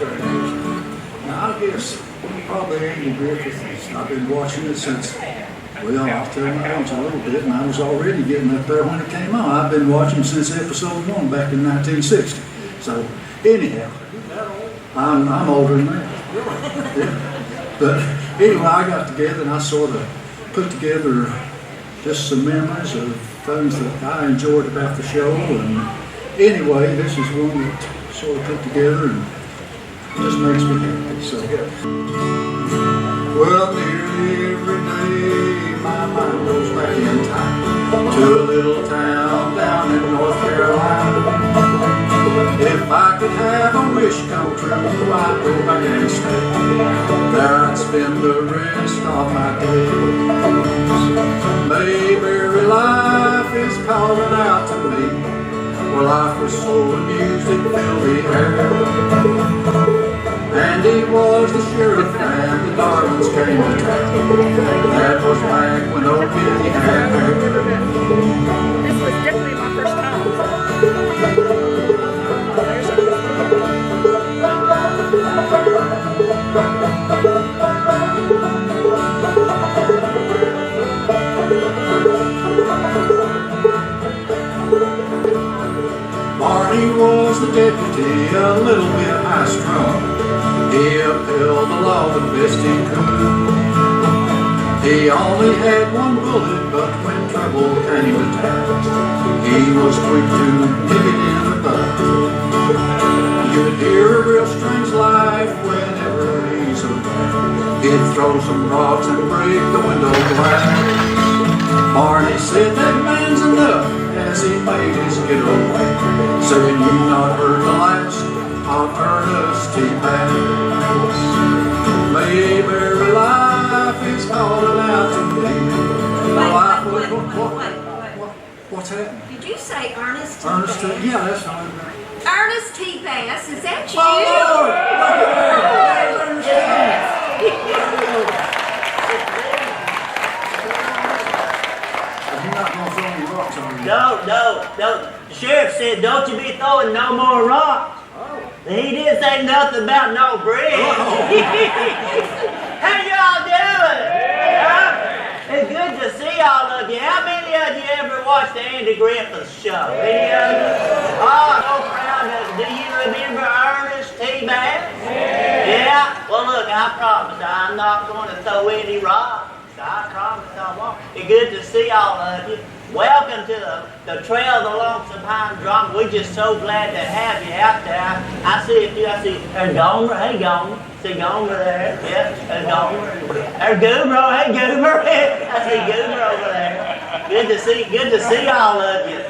day and age. Now, I guess probably Andy Griffith. I've been watching it since, well, I'll tell my age a little bit, and I was already getting up there when it came on. I've been watching since episode 1 back in 1960. So, anyhow, I'm older than that. Yeah. But anyway, I got together and I sort of put together just some memories of things that I enjoyed about the show. And anyway, this is one that sort of put together and just makes me happy. So, well, nearly every day my mind goes back in time to a little town down in North Carolina. If I could have a wish come true, I'd go back and stay. There I'd spend the rest of my days. Mayberry life is calling out to me, where life was so amused it filled the air. And he was the sheriff and the darlings came to town. That was back when Opie had hair. This was definitely my first time. Barney was the deputy, a little bit high-strung. He upheld the law the best he could. He only had one bullet, but when trouble came to town, he was quick to nip it in the bud. You'd hear a real strange life whenever he's around. He'd throw some rocks and break the window glass. Barney said that man's enough as he made his getaway, saying you not heard the last of Ernest T Bass. Mayberry life is calling out to me. What's happening? Did you say Ernest T Ernest T? Bass? Yeah, that's fine. Ernest T Bass, is that you? Oh, You're not going to throw any rocks on me. No. The sheriff said, don't you be throwing no more rocks. He didn't say nothing about no bread. How y'all doing? It's good to see all of you. How many of you ever watched the Andy Griffith show? Any of you? Oh, so proud of you. Do you remember Artist T Bass? Yeah? Well, look, I promise I'm not going to throw any rocks. I promise I won't. It's good to see all of you. Welcome to the Trail of the Lonesome Pine Drum. We're just so glad to have you out there. I see a few. I see there's Gomer. Hey, Gomer. See Gomer there. Yeah, there's Gomer. There's Goober. Hey, Goober. I see Goober over there. Good to see all of you.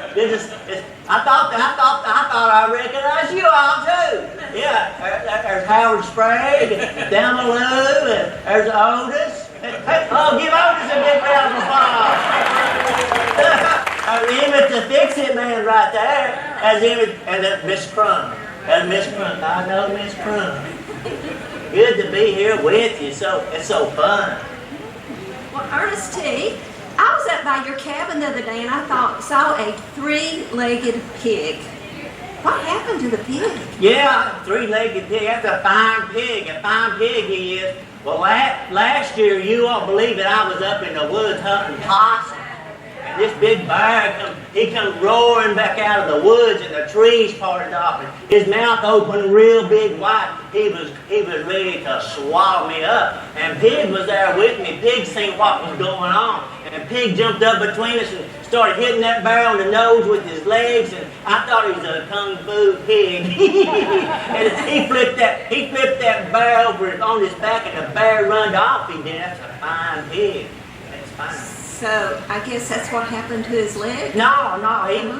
I thought I recognized you all too. Yeah, there's Howard Sprague, down the Lou, and there's Otis. Hey, oh, give Otis a big round of applause. Emmett the Fix-It Man right there. And Miss Crumb. And Miss Crumb. I know Miss Crumb. Good to be here with you. It's so fun. Well, Ernest T, I was up by your cabin the other day and I saw a three-legged pig. What happened to the pig? Yeah, three-legged pig. That's a fine pig. A fine pig he is. Well, last year, you won't believe it, I was up in the woods hunting possum. And this big bear, he come roaring back out of the woods and the trees parted off. And his mouth opened real big wide. He was ready to swallow me up. And Pig was there with me. Pig seen what was going on. And Pig jumped up between us and started hitting that bear on the nose with his legs. And I thought he was a kung fu pig. And he flipped that bear over on his back and the bear runned off. He did. That's a fine pig. That's fine. So, I guess that's what happened to his leg? No,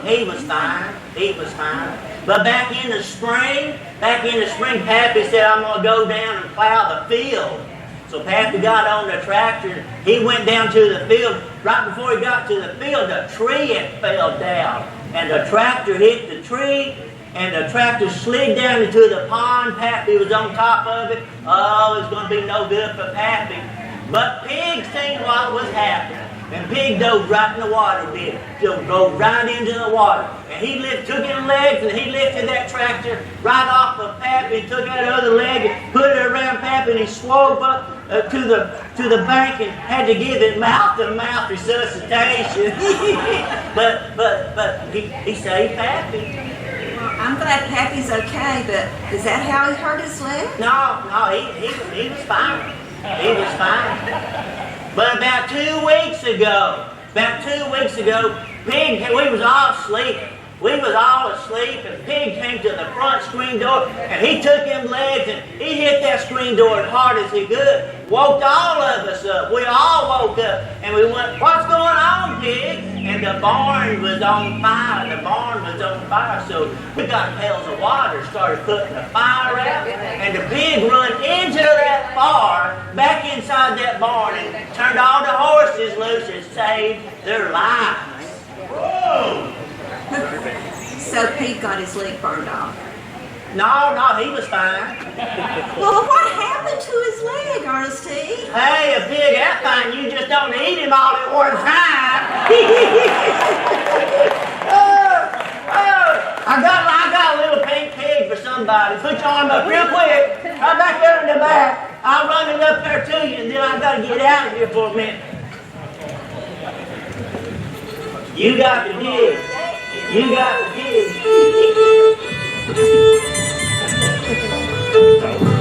he was fine. He was fine. But back in the spring, Pappy said, I'm going to go down and plow the field. So Pappy got on the tractor. He went down to the field. Right before he got to the field, the tree had fell down. And the tractor hit the tree, and the tractor slid down into the pond. Pappy was on top of it. Oh, it's going to be no good for Pappy. But Pig seen what was happening. and Pig dove right in the water, did. Dove right into the water. And he took his legs and he lifted that tractor right off of Pappy and took that other leg and put it around Pappy and he swove up to the bank and had to give it mouth-to-mouth resuscitation. but he saved Pappy. Well, I'm glad Pappy's okay, but is that how he hurt his leg? No, he was fine. He was fine. But about 2 weeks ago, Pig, we was all asleep. We was all asleep, and Pig came to the front screen door, and he took them legs, and he hit that screen door as hard as he could. Woke all of us up. We all woke up, and we went, "What's going on, Pig?" And the barn was on fire. So we got pails of water, started putting the fire out, and the pig run into that fire, back inside that barn, and turned all the horses loose and saved their lives. Whoa! So Pete got his leg burned off. No, he was fine. Well, what happened to his leg, Ernest T? Hey, a pig that fine, you just don't eat him all at one time. I got a little pink pig for somebody. Put your arm up real quick. Right back there in the back. I'll run it up there to you, and then I've got to get out of here for a minute. You got the pig. You got the pig.